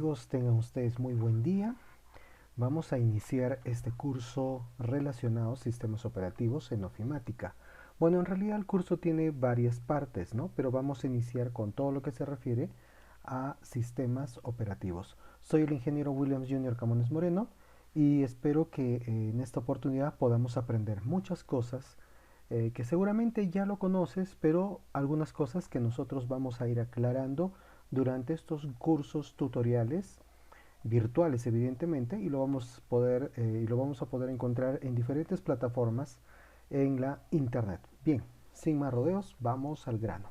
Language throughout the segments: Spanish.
amigos, tengan ustedes muy buen día. Vamos a iniciar este curso relacionado a sistemas operativos en ofimática. Bueno, en realidad el curso tiene varias partes, ¿no? Pero vamos a iniciar con todo lo que se refiere a sistemas operativos. Soy el ingeniero Williams Jr. Camones Moreno y espero que en esta oportunidad podamos aprender muchas cosas que seguramente ya lo conoces, pero algunas cosas que nosotros vamos a ir aclarando durante estos cursos tutoriales virtuales, evidentemente, y lo vamos a poder encontrar en diferentes plataformas en la internet. Bien, sin más rodeos, vamos al grano.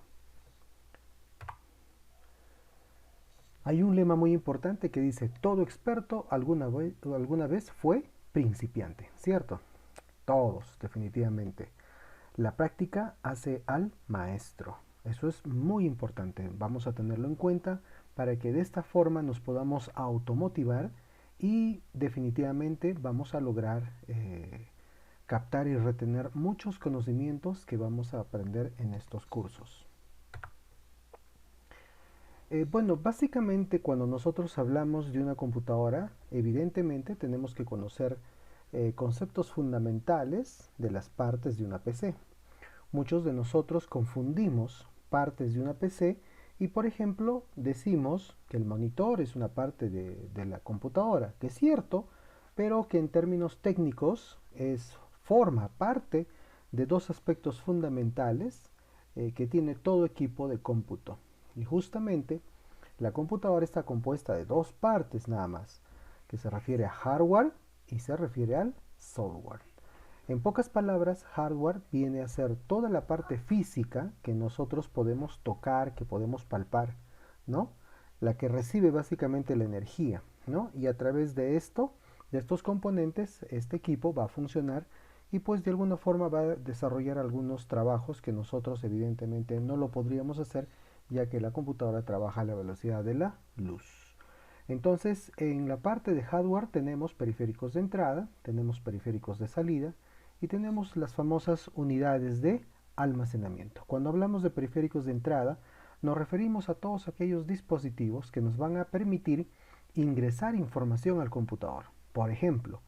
Hay un lema muy importante que dice: todo experto alguna vez fue principiante, ¿cierto? Todos, definitivamente. La práctica hace al maestro. Eso es muy importante. Vamos a tenerlo en cuenta para que de esta forma nos podamos automotivar y definitivamente vamos a lograr captar y retener muchos conocimientos que vamos a aprender en estos cursos. Bueno, básicamente cuando nosotros hablamos de una computadora, evidentemente tenemos que conocer conceptos fundamentales de las partes de una PC. Muchos de nosotros confundimos partes de una PC y, por ejemplo, decimos que el monitor es una parte de la computadora, que es cierto, pero que en términos técnicos forma parte de dos aspectos fundamentales que tiene todo equipo de cómputo. Y justamente la computadora está compuesta de dos partes nada más, que se refiere a hardware y se refiere al software. En pocas palabras, hardware viene a ser toda la parte física que nosotros podemos tocar, que podemos palpar, ¿no? La que recibe básicamente la energía, ¿no? Y a través de esto, de estos componentes, este equipo va a funcionar y pues de alguna forma va a desarrollar algunos trabajos que nosotros evidentemente no lo podríamos hacer, ya que la computadora trabaja a la velocidad de la luz. Entonces, en la parte de hardware tenemos periféricos de entrada, tenemos periféricos de salida y tenemos las famosas unidades de almacenamiento. Cuando hablamos de periféricos de entrada, nos referimos a todos aquellos dispositivos que nos van a permitir ingresar información al computador. Por ejemplo,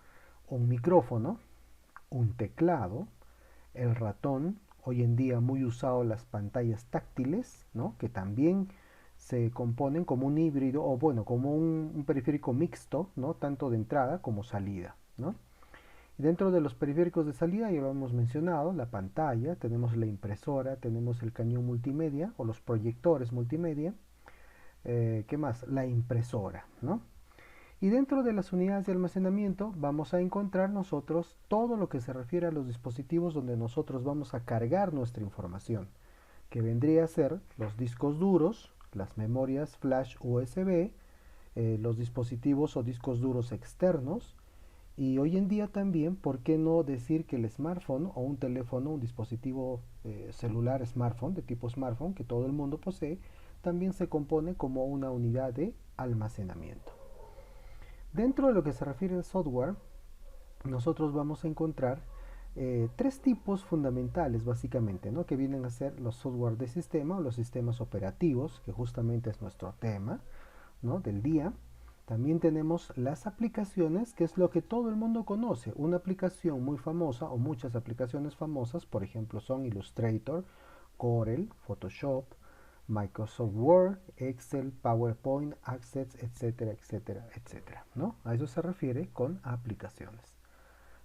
un micrófono, un teclado, el ratón, hoy en día muy usado las pantallas táctiles, ¿no? Que también se componen como un híbrido o bueno, como un periférico mixto, ¿no? Tanto de entrada como salida, ¿no? Y dentro de los periféricos de salida ya lo hemos mencionado, la pantalla, tenemos la impresora, tenemos el cañón multimedia o los proyectores multimedia, ¿qué más? La impresora, ¿no? Y dentro de las unidades de almacenamiento vamos a encontrar nosotros todo lo que se refiere a los dispositivos donde nosotros vamos a cargar nuestra información, que vendría a ser los discos duros, las memorias flash USB, los dispositivos o discos duros externos, y hoy en día también, ¿por qué no decir que el smartphone o un teléfono, un dispositivo celular smartphone, de tipo smartphone, que todo el mundo posee, también se compone como una unidad de almacenamiento? Dentro de lo que se refiere al software, nosotros vamos a encontrar tres tipos fundamentales básicamente, ¿no? Que vienen a ser los software de sistema o los sistemas operativos, que justamente es nuestro tema, ¿no? Del día. También tenemos las aplicaciones, que es lo que todo el mundo conoce. Una aplicación muy famosa o muchas aplicaciones famosas, por ejemplo, son Illustrator, Corel, Photoshop, Microsoft Word, Excel, PowerPoint, Access, etcétera, etcétera, etcétera, ¿no? A eso se refiere con aplicaciones.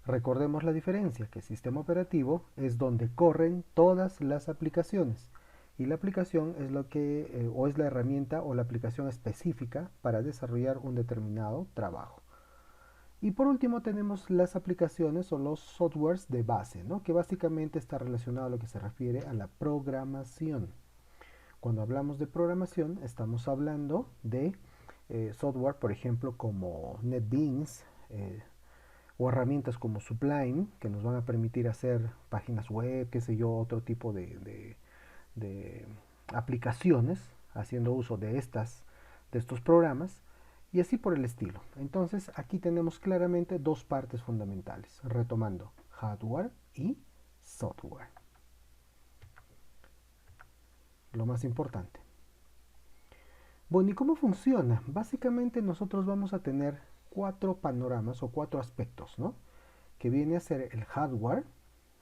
Recordemos la diferencia, que el sistema operativo es donde corren todas las aplicaciones y la aplicación es lo que o es la herramienta o la aplicación específica para desarrollar un determinado trabajo. Y por último tenemos las aplicaciones o los softwares de base, ¿no? Que básicamente está relacionado a lo que se refiere a la programación. Cuando hablamos de programación estamos hablando de software, por ejemplo, como NetBeans, o herramientas como Sublime, que nos van a permitir hacer páginas web, qué sé yo, otro tipo de aplicaciones, haciendo uso de estos programas, y así por el estilo. Entonces, aquí tenemos claramente dos partes fundamentales, retomando hardware y software. Lo más importante. Bueno, ¿y cómo funciona? Básicamente nosotros vamos a tener cuatro panoramas o cuatro aspectos, ¿no? Que viene a ser el hardware,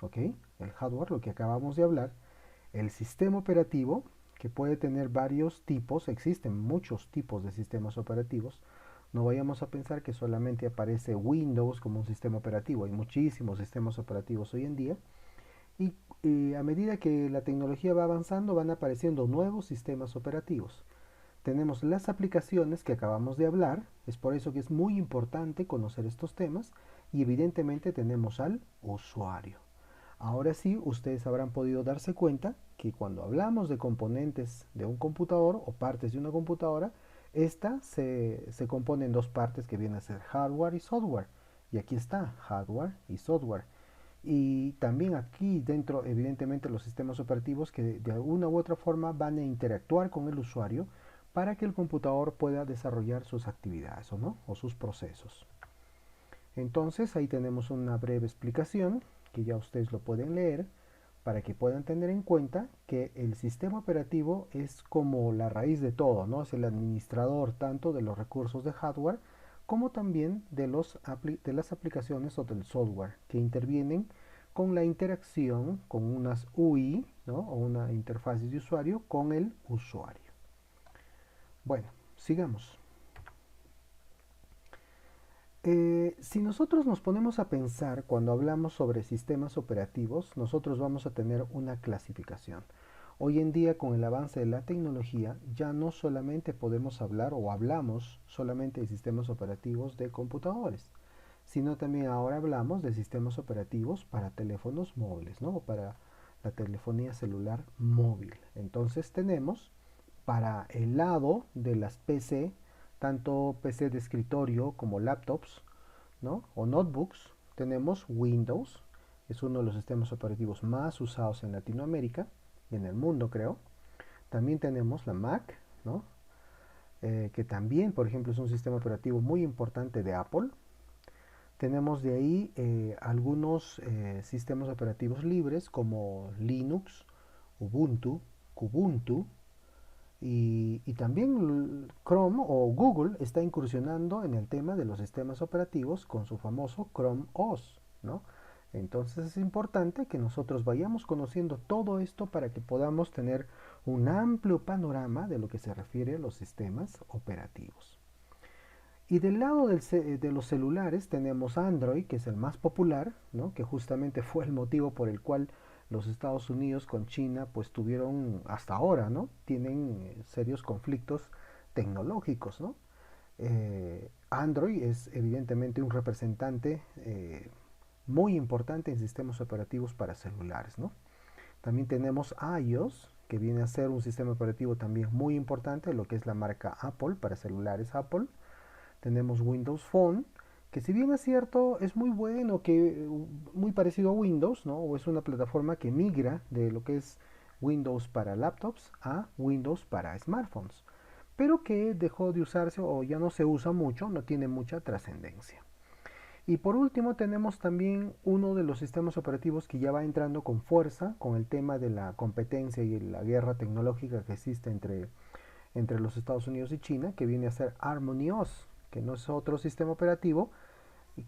¿ok? El hardware, lo que acabamos de hablar, el sistema operativo, que puede tener varios tipos, existen muchos tipos de sistemas operativos. No vayamos a pensar que solamente aparece Windows como un sistema operativo, hay muchísimos sistemas operativos hoy en día y a medida que la tecnología va avanzando van apareciendo nuevos sistemas operativos. Tenemos las aplicaciones que acabamos de hablar, es por eso que es muy importante conocer estos temas y evidentemente tenemos al usuario. Ahora sí, ustedes habrán podido darse cuenta que cuando hablamos de componentes de un computador o partes de una computadora, esta se compone en dos partes que vienen a ser hardware y software. Y aquí está, hardware y software. Y también aquí dentro, evidentemente, los sistemas operativos que de alguna u otra forma van a interactuar con el usuario para que el computador pueda desarrollar sus actividades o no, o sus procesos. Entonces ahí tenemos una breve explicación que ya ustedes lo pueden leer para que puedan tener en cuenta que el sistema operativo es como la raíz de todo, ¿no? Es el administrador tanto de los recursos de hardware como también de las aplicaciones o del software que intervienen con la interacción con unas UI, ¿no? O una interfaz de usuario con el usuario. Bueno, sigamos. Si nosotros nos ponemos a pensar cuando hablamos sobre sistemas operativos, nosotros vamos a tener una clasificación. Hoy en día, con el avance de la tecnología, ya no solamente podemos hablar o hablamos solamente de sistemas operativos de computadores, sino también ahora hablamos de sistemas operativos para teléfonos móviles, ¿no? O para la telefonía celular móvil. Entonces tenemos para el lado de las PC, tanto PC de escritorio como laptops, ¿no? O notebooks, tenemos Windows, es uno de los sistemas operativos más usados en Latinoamérica y en el mundo, creo. También tenemos la Mac, ¿no? Que también, por ejemplo, es un sistema operativo muy importante de Apple. Tenemos de ahí algunos sistemas operativos libres como Linux, Ubuntu, Kubuntu, y también Chrome o Google está incursionando en el tema de los sistemas operativos con su famoso Chrome OS, ¿no? Entonces es importante que nosotros vayamos conociendo todo esto para que podamos tener un amplio panorama de lo que se refiere a los sistemas operativos. Y del lado de los celulares tenemos Android, que es el más popular, ¿no? Que justamente fue el motivo por el cual los Estados Unidos con China pues tuvieron hasta ahora, ¿no? Tienen serios conflictos tecnológicos, ¿no? Android es evidentemente un representante muy importante en sistemas operativos para celulares, ¿no? También tenemos iOS, que viene a ser un sistema operativo también muy importante, lo que es la marca Apple para celulares Apple. Tenemos Windows Phone, que si bien es cierto, es muy bueno, que muy parecido a Windows, ¿no? O es una plataforma que migra de lo que es Windows para laptops a Windows para smartphones, pero que dejó de usarse o ya no se usa mucho, no tiene mucha trascendencia. Y por último tenemos también uno de los sistemas operativos que ya va entrando con fuerza con el tema de la competencia y la guerra tecnológica que existe entre los Estados Unidos y China, que viene a ser Harmony OS, que no es otro sistema operativo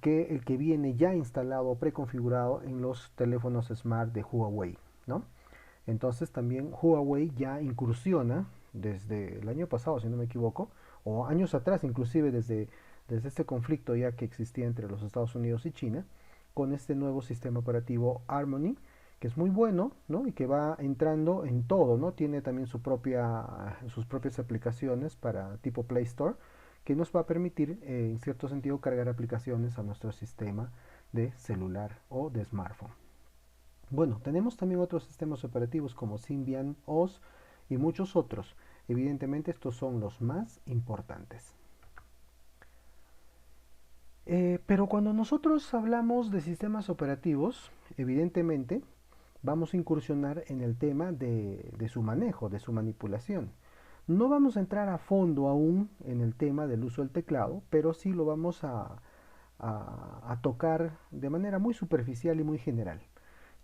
que el que viene ya instalado o preconfigurado en los teléfonos smart de Huawei, ¿no? Entonces también Huawei ya incursiona desde el año pasado, si no me equivoco, o años atrás, inclusive desde este conflicto ya que existía entre los Estados Unidos y China, con este nuevo sistema operativo Harmony, que es muy bueno, ¿no? Y que va entrando en todo, ¿no? Tiene también sus propias aplicaciones para tipo Play Store, que nos va a permitir, en cierto sentido, cargar aplicaciones a nuestro sistema de celular o de smartphone. Bueno, tenemos también otros sistemas operativos como Symbian OS y muchos otros. Evidentemente estos son los más importantes. Pero cuando nosotros hablamos de sistemas operativos, evidentemente vamos a incursionar en el tema de su manejo, de su manipulación. No vamos a entrar a fondo aún en el tema del uso del teclado, pero sí lo vamos a tocar de manera muy superficial y muy general.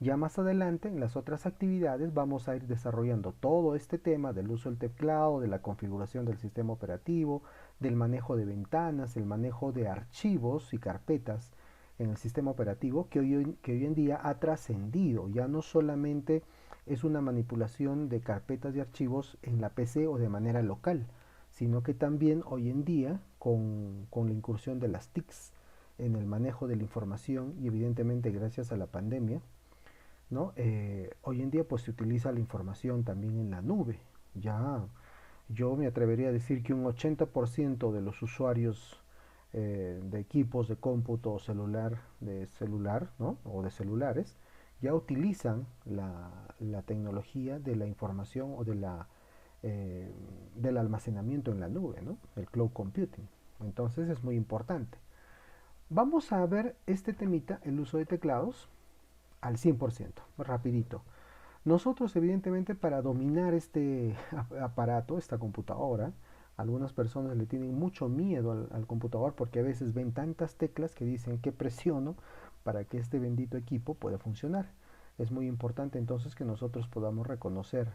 Ya más adelante, en las otras actividades, vamos a ir desarrollando todo este tema del uso del teclado, de la configuración del sistema operativo, del manejo de ventanas, el manejo de archivos y carpetas en el sistema operativo, que hoy en día ha trascendido. Ya no solamente es una manipulación de carpetas y archivos en la PC o de manera local, sino que también hoy en día, con la incursión de las TICs en el manejo de la información y evidentemente gracias a la pandemia, ¿no? Hoy en día pues se utiliza la información también en la nube. Ya yo me atrevería a decir que un 80% de los usuarios de equipos de cómputo celular, ¿no? O de celulares, ya utilizan la tecnología de la información o eh, del almacenamiento en la nube, ¿no? El cloud computing. Entonces es muy importante. Vamos a ver este temita, el uso de teclados, al 100%, rapidito. Nosotros, evidentemente, para dominar este aparato, esta computadora, algunas personas le tienen mucho miedo al computador porque a veces ven tantas teclas que dicen que presiono para que este bendito equipo pueda funcionar. Es muy importante entonces que nosotros podamos reconocer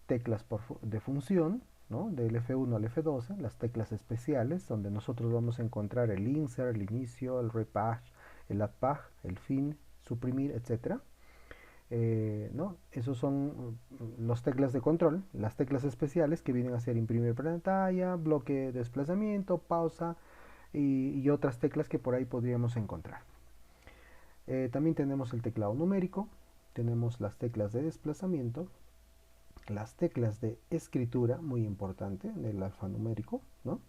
teclas de función, ¿no? Del F1 al F12, las teclas especiales, donde nosotros vamos a encontrar el insert, el inicio, el repage, el add page, el fin, suprimir, etcétera. ¿No? Esos son los teclas de control, las teclas especiales que vienen a ser imprimir pantalla, bloque de desplazamiento, pausa y otras teclas que por ahí podríamos encontrar. También tenemos el teclado numérico, tenemos las teclas de desplazamiento, las teclas de escritura, muy importante, del alfanumérico, ¿no?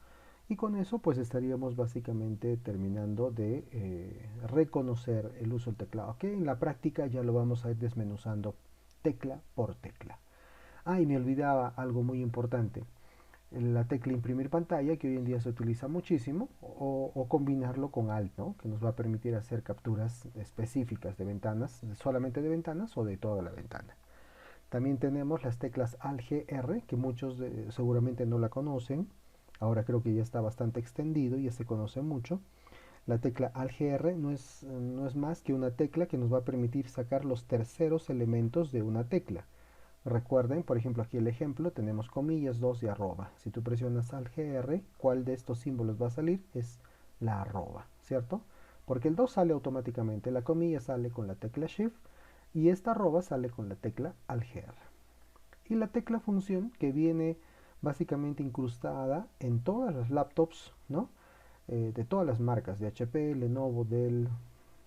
Y con eso pues estaríamos básicamente terminando de reconocer el uso del teclado, que en la práctica ya lo vamos a ir desmenuzando tecla por tecla. Ah, y me olvidaba algo muy importante, la tecla imprimir pantalla, que hoy en día se utiliza muchísimo, o combinarlo con Alt, ¿no? Que nos va a permitir hacer capturas específicas de ventanas, solamente de ventanas o de toda la ventana. También tenemos las teclas Alt-G-R, que muchos seguramente no la conocen. Ahora creo que ya está bastante extendido y ya se conoce mucho. La tecla Alt-G-R no es más que una tecla que nos va a permitir sacar los terceros elementos de una tecla. Recuerden, por ejemplo, aquí el ejemplo, tenemos comillas, 2 y arroba. Si tú presionas Alt-G-R, ¿cuál de estos símbolos va a salir? Es la arroba, ¿cierto? Porque el 2 sale automáticamente, la comilla sale con la tecla Shift y esta arroba sale con la tecla Alt-G-R. Y la tecla función que viene básicamente incrustada en todas las laptops, ¿no? De todas las marcas, de HP, Lenovo, Dell,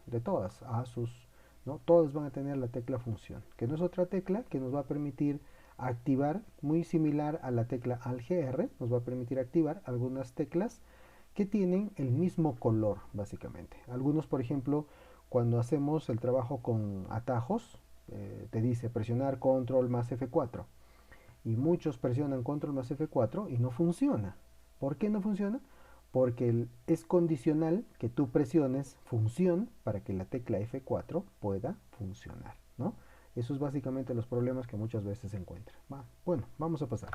de todas, Asus, ¿no? Todas van a tener la tecla función, que no es otra tecla que nos va a permitir activar, muy similar a la tecla Alt-Gr, nos va a permitir activar algunas teclas que tienen el mismo color, básicamente. Algunos, por ejemplo, cuando hacemos el trabajo con atajos, te dice presionar control más F4 y muchos presionan control más F4 y no funciona. ¿Por qué no funciona? Porque es condicional que tú presiones función para que la tecla F4 pueda funcionar, ¿no? Eso es básicamente los problemas que muchas veces se encuentran. Bueno, vamos a pasar.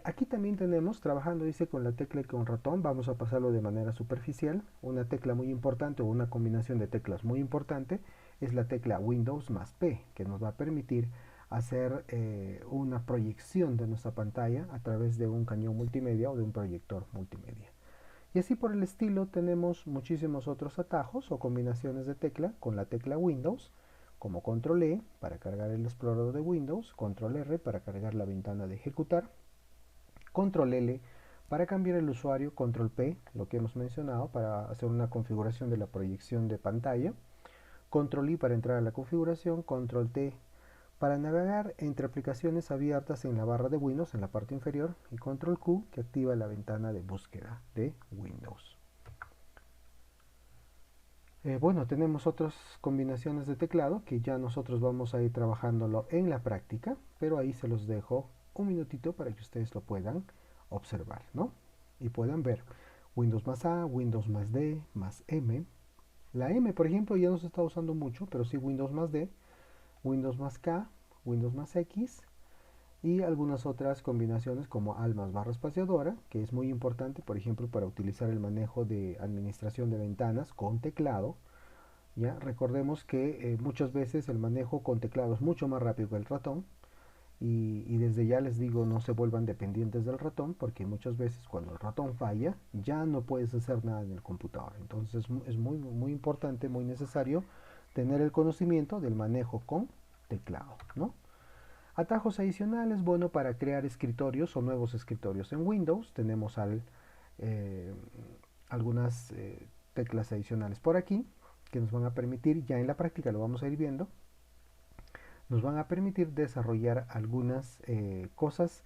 Aquí también tenemos, trabajando dice con la tecla y con ratón, vamos a pasarlo de manera superficial. Una tecla muy importante o una combinación de teclas muy importante es la tecla Windows más P, que nos va a permitir hacer una proyección de nuestra pantalla a través de un cañón multimedia o de un proyector multimedia. Y así por el estilo tenemos muchísimos otros atajos o combinaciones de tecla con la tecla Windows, como Control E para cargar el explorador de Windows, Control R para cargar la ventana de ejecutar, Control L para cambiar el usuario, Control P, lo que hemos mencionado, para hacer una configuración de la proyección de pantalla, Control I para entrar a la configuración, Control T para navegar entre aplicaciones abiertas en la barra de Windows en la parte inferior y Control Q que activa la ventana de búsqueda de Windows. Bueno, tenemos otras combinaciones de teclado que ya nosotros vamos a ir trabajándolo en la práctica, pero ahí se los dejo un minutito para que ustedes lo puedan observar, ¿no? Y puedan ver Windows más A, Windows más D, más M. La M, por ejemplo, ya no se está usando mucho, pero sí Windows más D, Windows más K, Windows más X y algunas otras combinaciones como al más barra espaciadora, que es muy importante, por ejemplo, para utilizar el manejo de administración de ventanas con teclado. Ya recordemos que muchas veces el manejo con teclado es mucho más rápido que el ratón, y desde ya les digo, no se vuelvan dependientes del ratón, porque muchas veces cuando el ratón falla ya no puedes hacer nada en el computador. Entonces es muy importante, muy necesario tener el conocimiento del manejo con teclado, ¿no? Atajos adicionales, bueno, para crear escritorios o nuevos escritorios en Windows tenemos eh, algunas teclas adicionales por aquí que nos van a permitir, ya en la práctica lo vamos a ir viendo, nos van a permitir desarrollar algunas cosas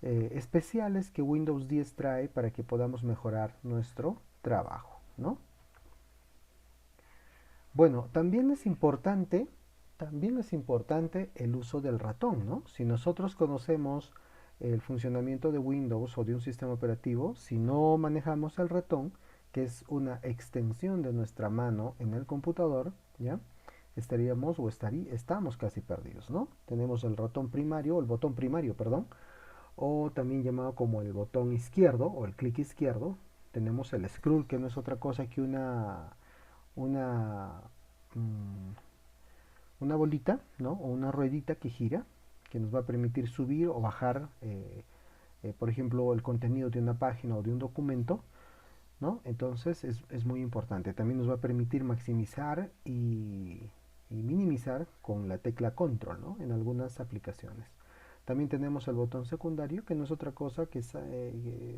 especiales que Windows 10 trae para que podamos mejorar nuestro trabajo, ¿no? Bueno, también es importante el uso del ratón, ¿no? Si nosotros conocemos el funcionamiento de Windows o de un sistema operativo, si no manejamos el ratón, que es una extensión de nuestra mano en el computador, ¿ya? Estamos casi perdidos, ¿no? Tenemos el ratón primario, o el botón primario, perdón, o también llamado como el botón izquierdo o el clic izquierdo. Tenemos el scroll, que no es otra cosa que una, mm, una bolita, ¿no? O una ruedita que gira, que nos va a permitir subir o bajar, por ejemplo, el contenido de una página o de un documento, ¿no? Entonces es muy importante. También nos va a permitir maximizar y minimizar con la tecla control, ¿no? En algunas aplicaciones. También tenemos el botón secundario, que no es otra cosa que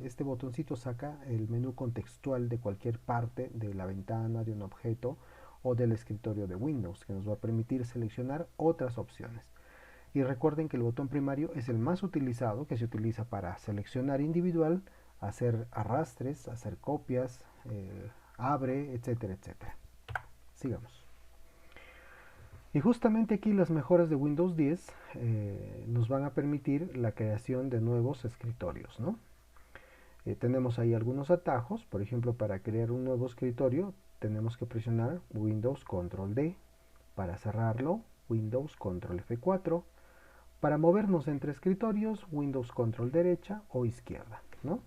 este botoncito saca el menú contextual de cualquier parte de la ventana, de un objeto o del escritorio de Windows, que nos va a permitir seleccionar otras opciones. Y recuerden que el botón primario es el más utilizado, que se utiliza para seleccionar individual, hacer arrastres, hacer copias, abre, etcétera, etcétera. Sigamos. Y justamente aquí las mejoras de Windows 10 nos van a permitir la creación de nuevos escritorios, ¿no? Tenemos ahí algunos atajos. Por ejemplo, para crear un nuevo escritorio tenemos que presionar Windows Control D. Para cerrarlo, Windows Control F4. Para movernos entre escritorios, Windows Control derecha o izquierda, ¿no?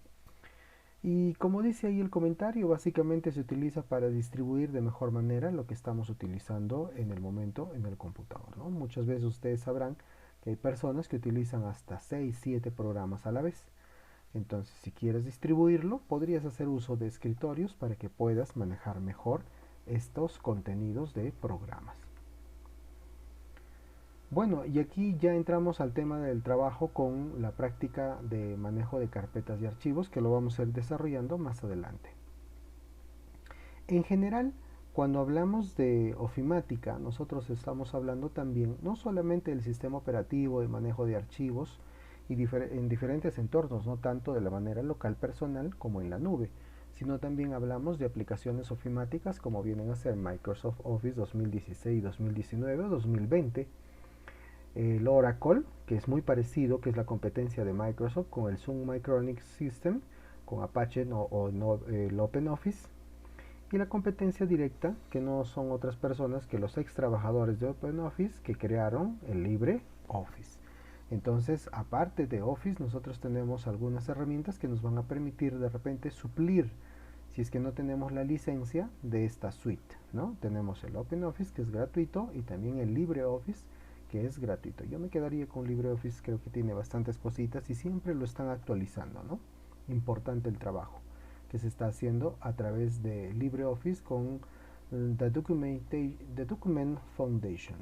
Y como dice ahí el comentario, básicamente se utiliza para distribuir de mejor manera lo que estamos utilizando en el momento en el computador, ¿no? Muchas veces ustedes sabrán que hay personas que utilizan hasta 6, 7 programas a la vez. Entonces, si quieres distribuirlo, podrías hacer uso de escritorios para que puedas manejar mejor estos contenidos de programas. Bueno, y aquí ya entramos al tema del trabajo con la práctica de manejo de carpetas y archivos, que lo vamos a ir desarrollando más adelante. En general, cuando hablamos de ofimática, nosotros estamos hablando también no solamente del sistema operativo, de manejo de archivos en diferentes entornos, no tanto de la manera local personal como en la nube, sino también hablamos de aplicaciones ofimáticas como vienen a ser Microsoft Office 2016, 2019 o 2020, el Oracle, que es muy parecido, que es la competencia de Microsoft con el Sun Micronics System, con Apache o no, el OpenOffice, y la competencia directa, que no son otras personas que los ex trabajadores de OpenOffice que crearon el LibreOffice. Entonces, aparte de Office, nosotros tenemos algunas herramientas que nos van a permitir de repente suplir, si es que no tenemos la licencia de esta suite, ¿no? Tenemos el OpenOffice, que es gratuito, y también el LibreOffice, que es gratuito. Yo me quedaría con LibreOffice, creo que tiene bastantes cositas y siempre lo están actualizando, ¿no? Importante el trabajo que se está haciendo a través de LibreOffice con The Document Foundation.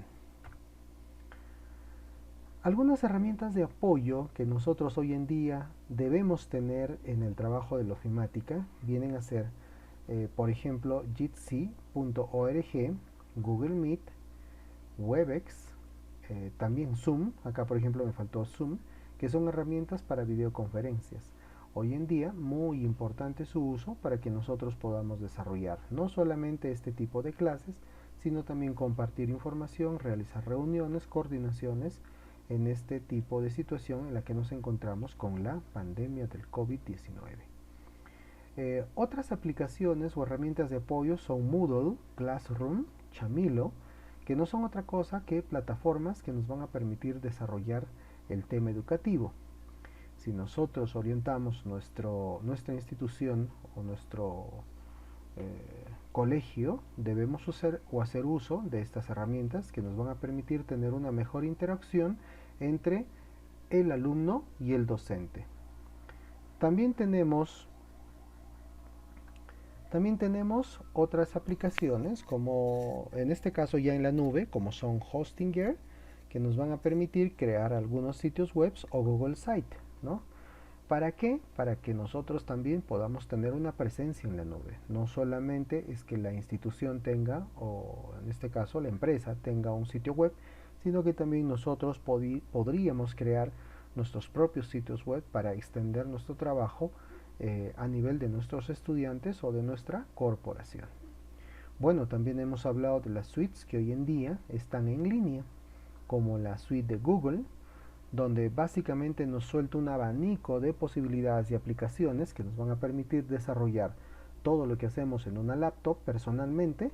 Algunas herramientas de apoyo que nosotros hoy en día debemos tener en el trabajo de la ofimática vienen a ser, por ejemplo, jitsi.org, Google Meet, Webex, también Zoom. Acá por ejemplo me faltó Zoom, que son herramientas para videoconferencias. Hoy en día muy importante su uso para que nosotros podamos desarrollar no solamente este tipo de clases, sino también compartir información, realizar reuniones, coordinaciones en este tipo de situación en la que nos encontramos con la pandemia del COVID-19. Otras aplicaciones o herramientas de apoyo son Moodle, Classroom, Chamilo, que no son otra cosa que plataformas que nos van a permitir desarrollar el tema educativo. Si nosotros orientamos nuestra institución o nuestro colegio, debemos hacer uso de estas herramientas que nos van a permitir tener una mejor interacción entre el alumno y el docente. También tenemos otras aplicaciones, como en este caso ya en la nube, como son Hostinger, que nos van a permitir crear algunos sitios web o Google Site, ¿no? ¿Para qué? Para que nosotros también podamos tener una presencia en la nube. No solamente es que la institución tenga, o en este caso la empresa tenga un sitio web, sino que también nosotros podríamos crear nuestros propios sitios web para extender nuestro trabajo a nivel de nuestros estudiantes o de nuestra corporación. Bueno, también hemos hablado de las suites que hoy en día están en línea, como la suite de Google, donde básicamente nos suelta un abanico de posibilidades y aplicaciones que nos van a permitir desarrollar todo lo que hacemos en una laptop personalmente,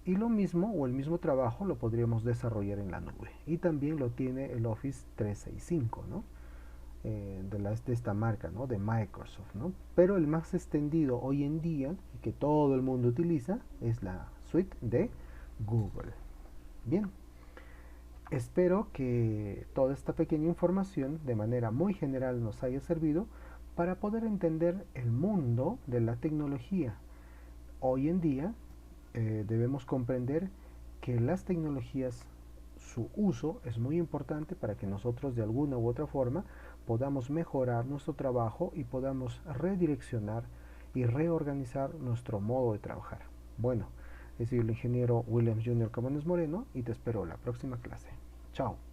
y lo mismo o el mismo trabajo lo podríamos desarrollar en la nube. Y también lo tiene el Office 365, ¿no? De esta marca, ¿no? De Microsoft, ¿no? Pero el más extendido hoy en día y que todo el mundo utiliza es la suite de Google. Bien, espero que toda esta pequeña información de manera muy general nos haya servido para poder entender el mundo de la tecnología. Hoy en día debemos comprender que las tecnologías, su uso es muy importante para que nosotros de alguna u otra forma podamos mejorar nuestro trabajo y podamos redireccionar y reorganizar nuestro modo de trabajar. Bueno, he sido el ingeniero Williams Jr. Cabanes Moreno y te espero en la próxima clase. Chao.